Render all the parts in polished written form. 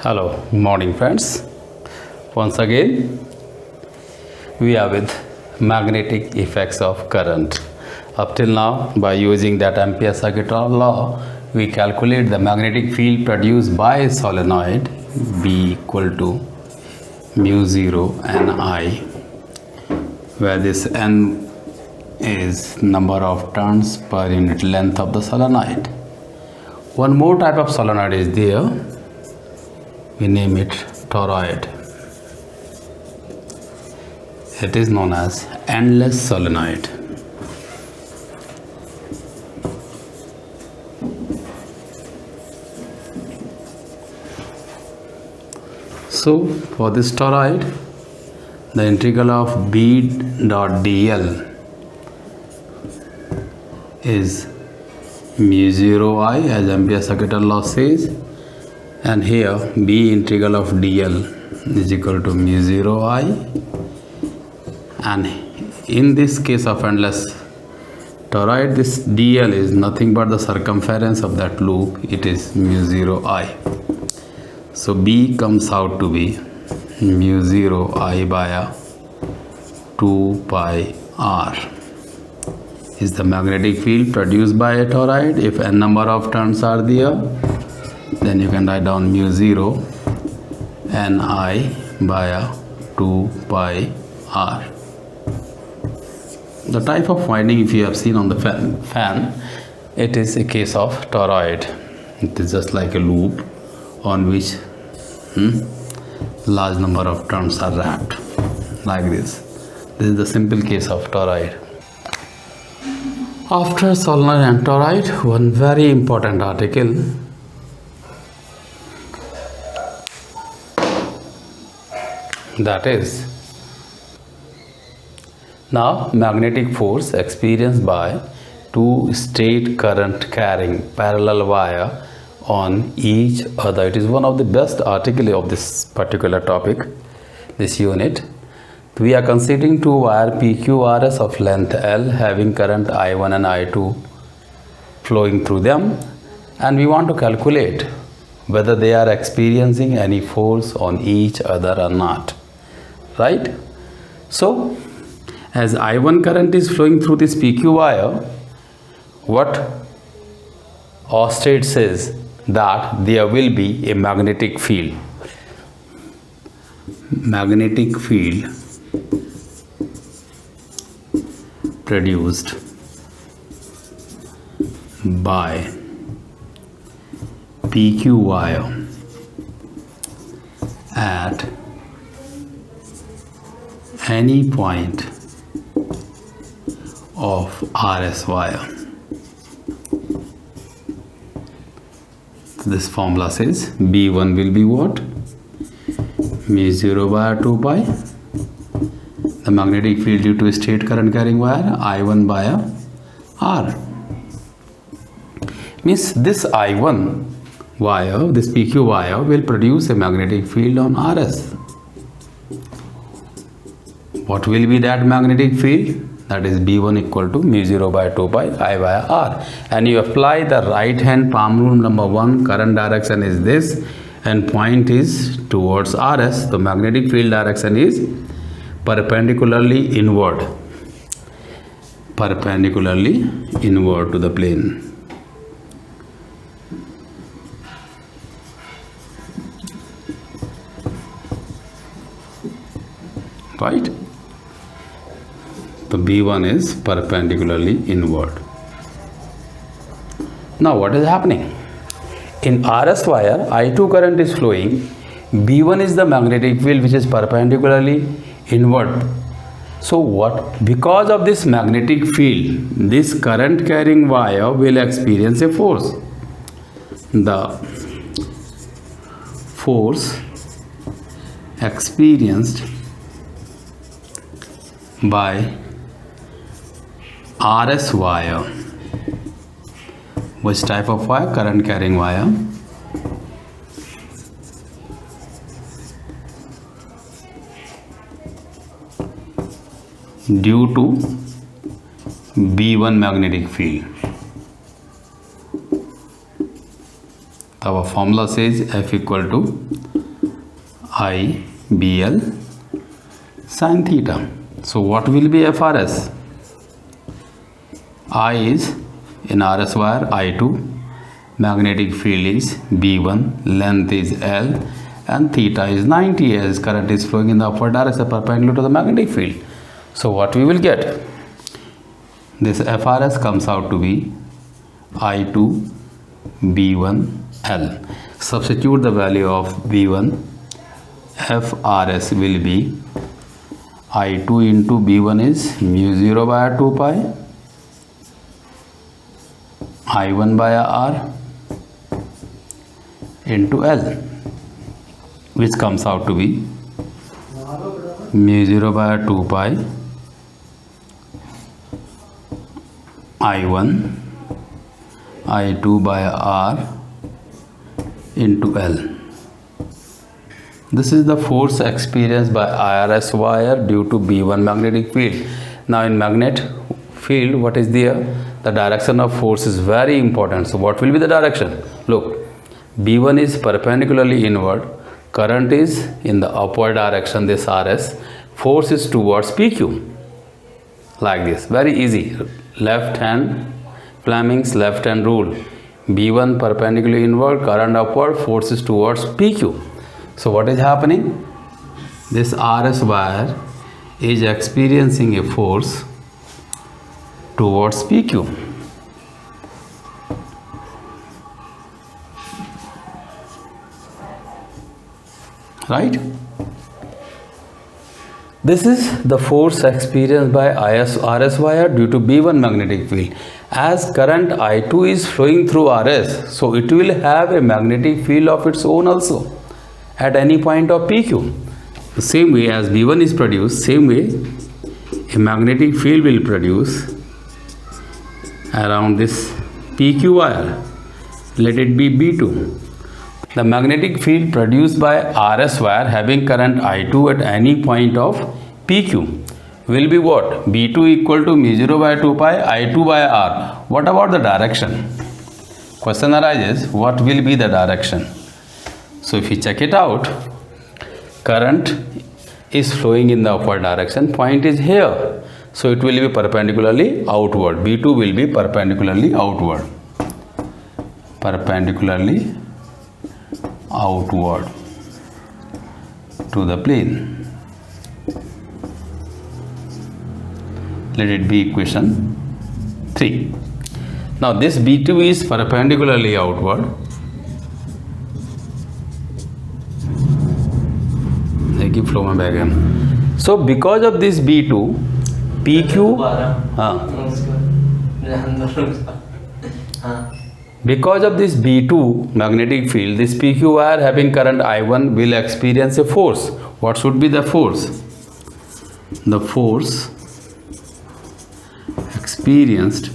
Hello, morning friends. Once again, we are with magnetic effects of current. Up till now, by using that Ampere circuit law, we calculate the magnetic field produced by a solenoid B equal to mu 0 n I, where this n is number of turns per unit length of the solenoid. One more type of solenoid is there. We name it toroid. It is known as endless solenoid. So for this toroid, the integral of B dot dl is mu 0 I, as Ampere circuit law says, and here B integral of dl is equal to mu 0 I, and in this case of endless toroid, this dl is nothing but the circumference of that loop. It is mu 0 I. So B comes out to be mu 0 I by 2 pi r is the magnetic field produced by a toroid. If n number of turns are there, then you can write down mu 0 n I by 2 pi r. The type of winding, if you have seen on the fan, it is a case of toroid. It is just like a loop on which large number of turns are wrapped like this. This is the simple case of toroid. After solenoid and toroid, one very important article, that is now magnetic force experienced by two straight current carrying parallel wire on each other. It is one of the best article of this particular topic, this unit. We are considering two wire PQRS of length L having current I1 and I2 flowing through them, and we want to calculate whether they are experiencing any force on each other or not, right? So as I1 current is flowing through this PQ wire, what Oersted says that there will be a magnetic field. Magnetic field produced by PQ wire at any point of RS wire. This formula says B1 will be what? Mu 0 by 2 pi. The magnetic field due to a straight current carrying wire, I1 by R. Means this I1 wire, this PQ wire will produce a magnetic field on RS. What will be that magnetic field? That is B1 equal to mu 0 by 2 pi I by R. And you apply the right hand palm rule number 1, current direction is this and point is towards RS. The magnetic field direction is perpendicularly inward to the plane. Right? The B1 is perpendicularly inward. Now what is happening? In RS wire, I2 current is flowing. B1 is the magnetic field which is perpendicularly inward. So what? Because of this magnetic field, this current carrying wire will experience a force. The force experienced by RS wire. Which type of wire? Current carrying wire. Due to B1 magnetic field. So our formula says F equal to I BL sin theta. So what will be FRS? I is in RS wire I2, magnetic field is B1, length is L, and theta is 90 as current is flowing in the upward direction perpendicular to the magnetic field. So what we will get? This FRS comes out to be I2 B1 L. Substitute the value of B1. FRS will be I2 into B1 is mu 0 by 2 pi I1 by R into L, which comes out to be mu 0 by 2 pi I1 I2 by R into L. This is the force experienced by IRS wire due to B1 magnetic field. Now in magnet field, what is there? The direction of force is very important. So what will be the direction? Look, B1 is perpendicularly inward, current is in the upward direction, this RS, force is towards PQ, like this, very easy. Left hand, Fleming's left hand rule, B1 perpendicularly inward, current upward, force is towards PQ. So what is happening? This RS wire is experiencing a force towards PQ. Right? This is the force experienced by RS wire due to B1 magnetic field. As current I2 is flowing through RS, so it will have a magnetic field of its own also at any point of PQ. The same way as B1 is produced, same way a magnetic field will produce around this PQ wire. Let it be B2. The magnetic field produced by RS wire having current I2 at any point of PQ will be what? B2 equal to mu 0 by 2 pi I2 by R. What about the direction? Question arises, what will be the direction? So if you check it out, current is flowing in the upward direction, point is here. So it will be perpendicularly outward. B2 will be perpendicularly outward. Perpendicularly outward to the plane. Let it be equation 3. Now this B2 is perpendicularly outward. I keep flowing back in. So because of this B2, PQ, because of this B2 magnetic field, this PQ wire having current I1 will experience a force. What should be the force? The force experienced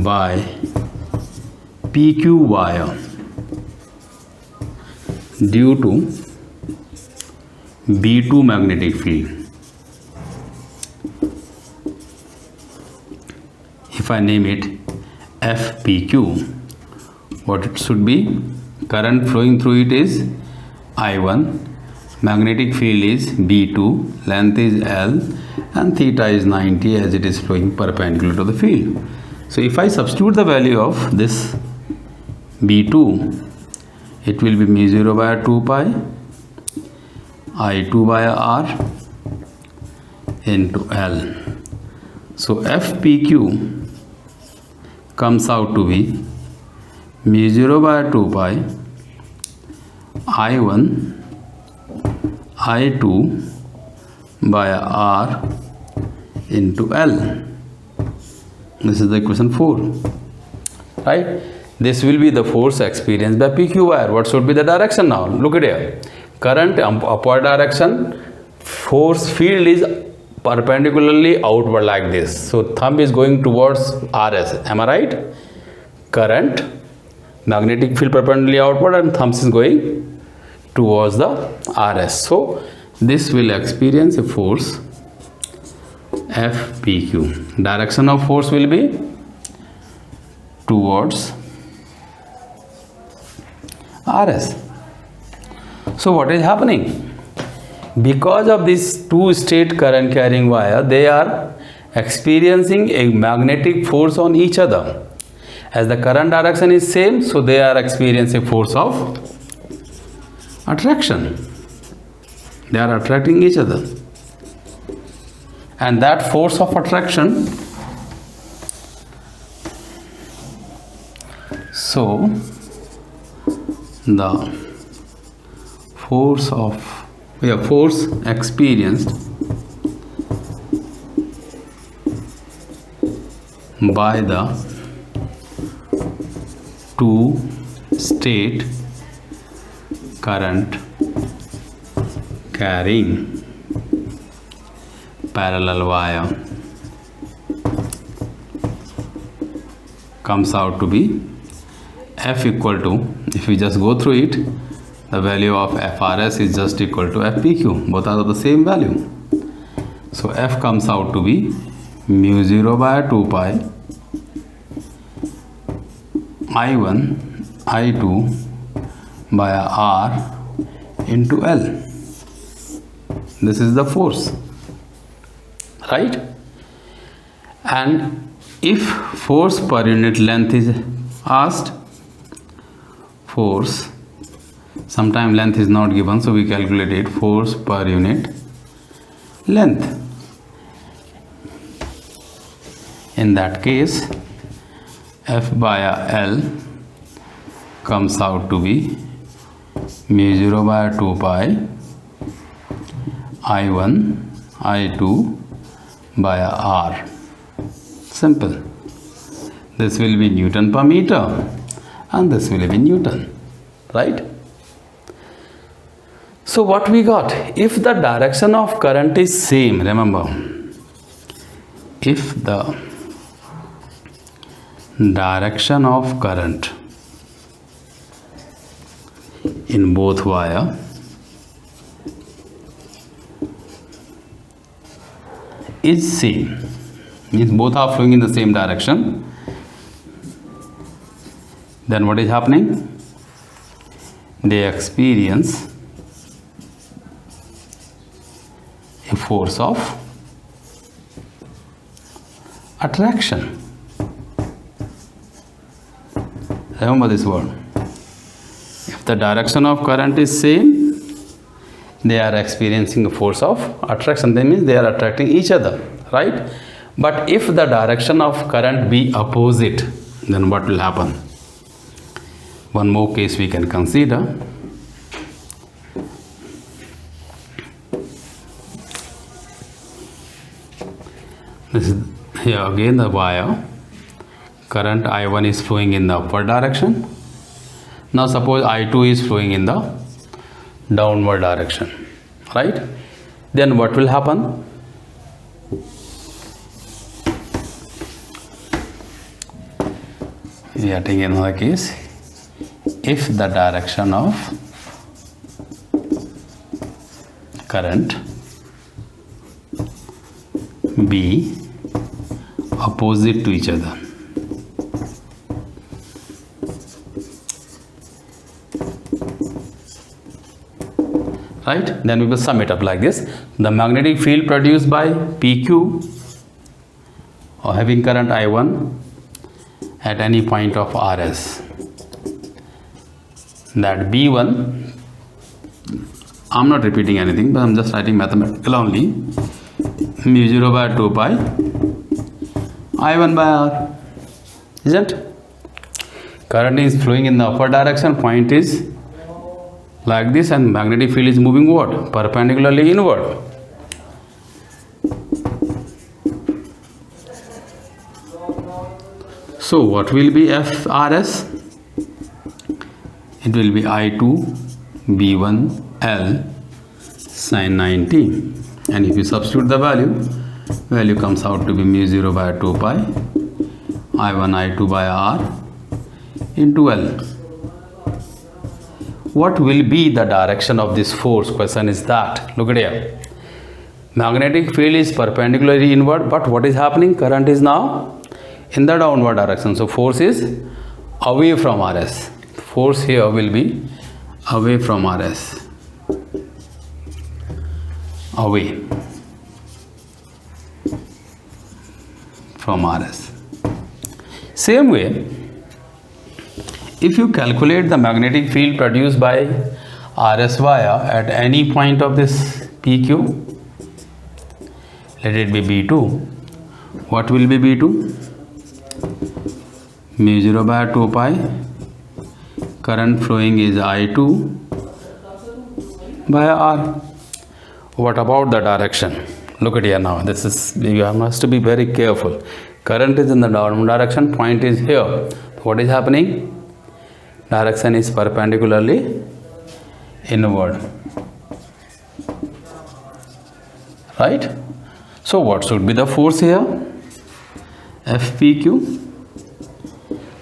by PQ wire due to B2 magnetic field. If I name it FPQ, what it should be? Current flowing through it is I1, magnetic field is B2, length is L, and theta is 90 as it is flowing perpendicular to the field. So if I substitute the value of this B2, it will be mu 0 by 2 pi I2 by R into L. So FPQ comes out to be mu 0 by 2 pi I1 I2 by R into L. This is the equation 4. Right? This will be the force experienced by PQ wire. What should be the direction now? Look at here. Current upward direction, force field is perpendicularly outward like this. So thumb is going towards RS. Am I right? Current, magnetic field perpendicularly outward, and thumb is going towards the RS. So this will experience a force FPQ. Direction of force will be towards Rs. So what is happening? Because of this two-state current carrying wire, they are experiencing a magnetic force on each other. As the current direction is same, so they are experiencing force of attraction. They are attracting each other. And that force of attraction, so the force experienced by the two-state current carrying parallel wire comes out to be F equal to, if we just go through it, the value of FRS is just equal to FPQ. Both are of the same value. So F comes out to be mu 0 by 2 pi I1 I2 by R into L. This is the force, right? And if force per unit length is asked, force, sometime length is not given, so we calculate it, force per unit length. In that case, F by L comes out to be mu 0 by 2 pi I1 I2 by R. Simple. This will be Newton per meter and this will be Newton, right? So what we got? If the direction of current is same, remember, if the direction of current in both wire is same, means both are flowing in the same direction, then what is happening? They experience a force of attraction. Remember this word. If the direction of current is same, they are experiencing a force of attraction. That means they are attracting each other, right? But if the direction of current be opposite, then what will happen? One more case we can consider. This is here again the wire. Current I1 is flowing in the upward direction. Now suppose I2 is flowing in the downward direction, right? Then what will happen? We are taking another case. If the direction of current be opposite to each other, right? Then we will sum it up like this. The magnetic field produced by PQ or having current I1 at any point of RS, that B1, I'm not repeating anything, but I'm just writing mathematical only, mu 0 by 2 pi I1 by R, isn't it? Current is flowing in the upward direction, point is like this, and magnetic field is moving what? Perpendicularly inward. So what will be FRS? It will be I2 B1 L sin 90, and if you substitute the value comes out to be mu 0 by 2 pi I1 I2 by R into L. What will be the direction of this force? Question is that. Look at here. Magnetic field is perpendicularly inward, but what is happening? Current is now in the downward direction. So force is away from RS. Force here will be away from RS, away from RS. Same way, if you calculate the magnetic field produced by RS via at any point of this PQ, let it be B2, what will be B2? Mu 0 by 2 pi, current flowing is I2 by R. What about the direction? Look at here now, this is, you must be very careful. Current is in the downward direction, point is here. What is happening? Direction is perpendicularly inward, right? So what should be the force here? FPQ.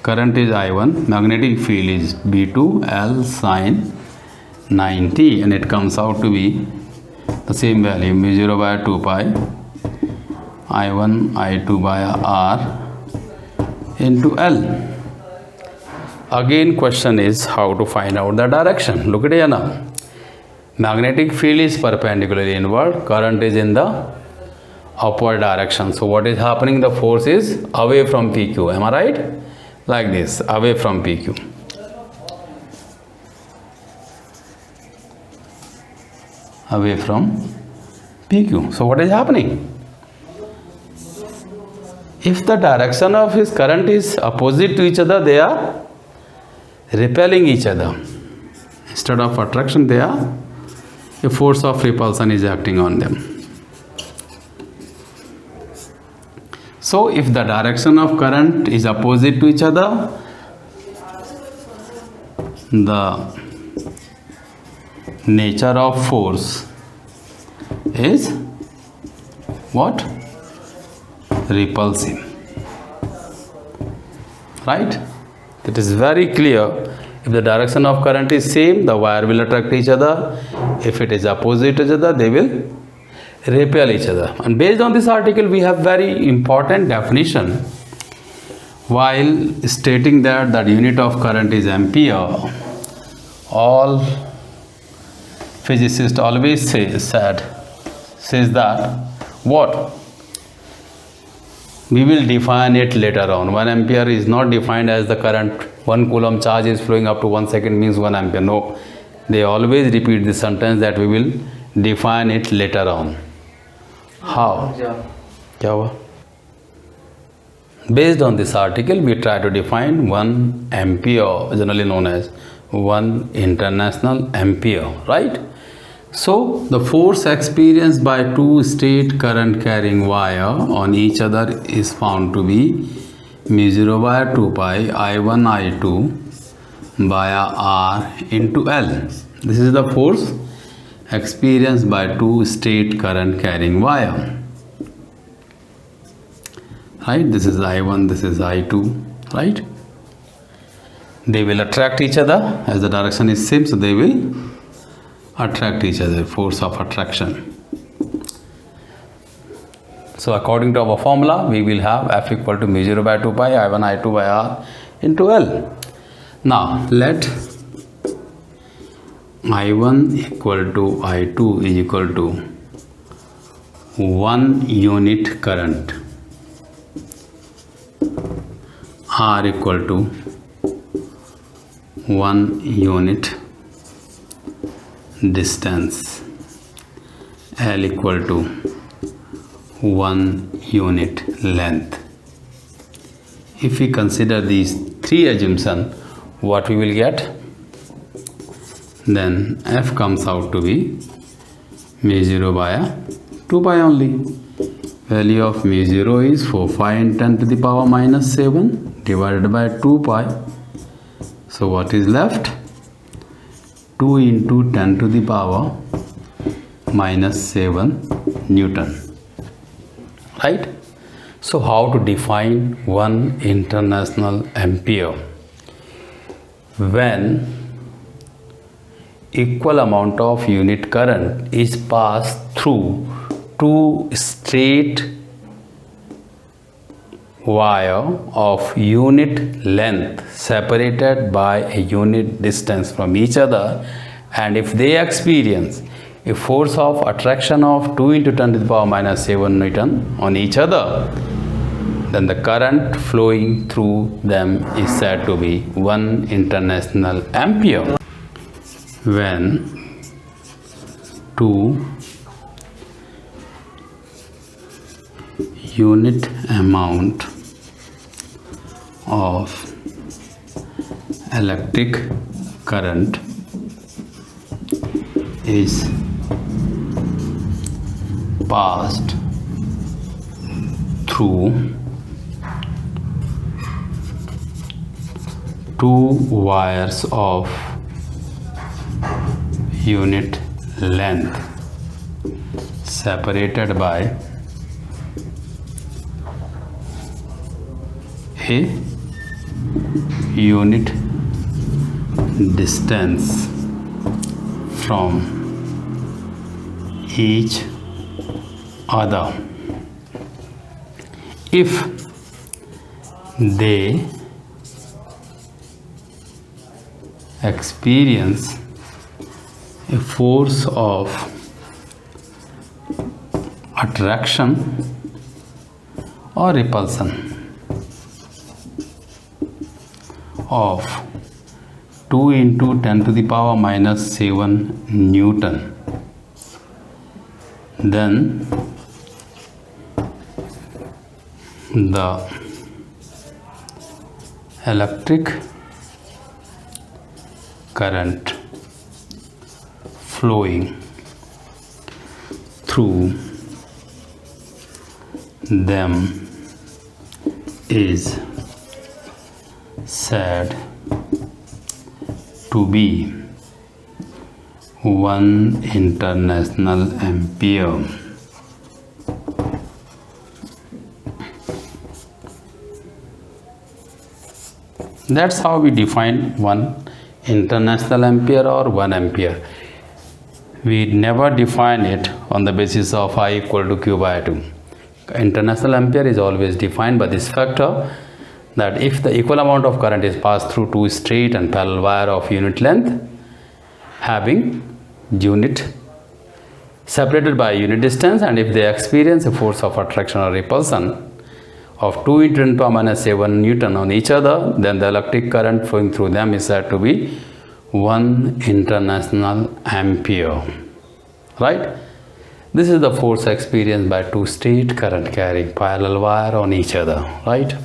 Current is I1, magnetic field is B2 L sine 90, and it comes out to be the same value, mu 0 by 2 pi I1 I2 by R into L. Again, question is how to find out the direction. Look at here now. Magnetic field is perpendicularly inward, current is in the upward direction. So what is happening? The force is away from PQ. Am I right? Like this, away from PQ. Away from PQ. So what is happening? If the direction of his current is opposite to each other, they are repelling each other. Instead of attraction, they are, a force of repulsion is acting on them. So if the direction of current is opposite to each other, the nature of force is what? Repulsive. Right? It is very clear. If the direction of current is same, the wire will attract each other. If it is opposite to each other, they will repel each other. And based on this article, we have very important definition. While stating that the unit of current is ampere, all physicists always says that what? We will define it later on. 1 ampere is not defined as the current. 1 coulomb charge is flowing up to 1 second means 1 ampere. No, they always repeat this sentence that we will define it later on. How? क्या हुआ? Based on this article, we try to define 1 ampere, generally known as 1 international ampere, right? So, the force experienced by two straight current carrying wire on each other is found to be mu 0 by 2 pi I1 I2 via R into L. This is the force experienced by two straight current carrying wire. Right? This is I1, this is I2, right? They will attract each other as the direction is same, so they will attract each other, force of attraction. So according to our formula, we will have F equal to mu 0 by 2 pi I1 I2 by R into L. Now let I1 equal to I2 is equal to 1 unit current, R equal to 1 unit distance, L equal to 1 unit length. If we consider these three assumptions, what we will get? Then F comes out to be mu 0 by 2 pi only. Value of mu 0 is 4 pi in 10 to the power minus 7 divided by 2 pi. So what is left? 2 into 10 to the power minus 7 Newton. Right? So how to define 1 international ampere? When equal amount of unit current is passed through two straight wire of unit length separated by a unit distance from each other, and if they experience a force of attraction of 2 into 10 to the power minus 7 Newton on each other, then the current flowing through them is said to be 1 international ampere. When two unit amount of electric current is passed through two wires of unit length separated by a unit distance from each other, if they experience a force of attraction or repulsion of 2 into 10 to the power minus 7 Newton, then the electric current flowing through them is said to be 1 international ampere. That's how we define 1 international ampere or 1 ampere. We never define it on the basis of I equal to Q by 2. International ampere is always defined by this factor, that if the equal amount of current is passed through two straight and parallel wire of unit length having unit separated by a unit distance, and if they experience a force of attraction or repulsion of 2 into 10 to the power minus 7 Newton on each other, then the electric current flowing through them is said to be 1 international ampere. Right? This is the force experienced by two straight current carrying parallel wire on each other. Right?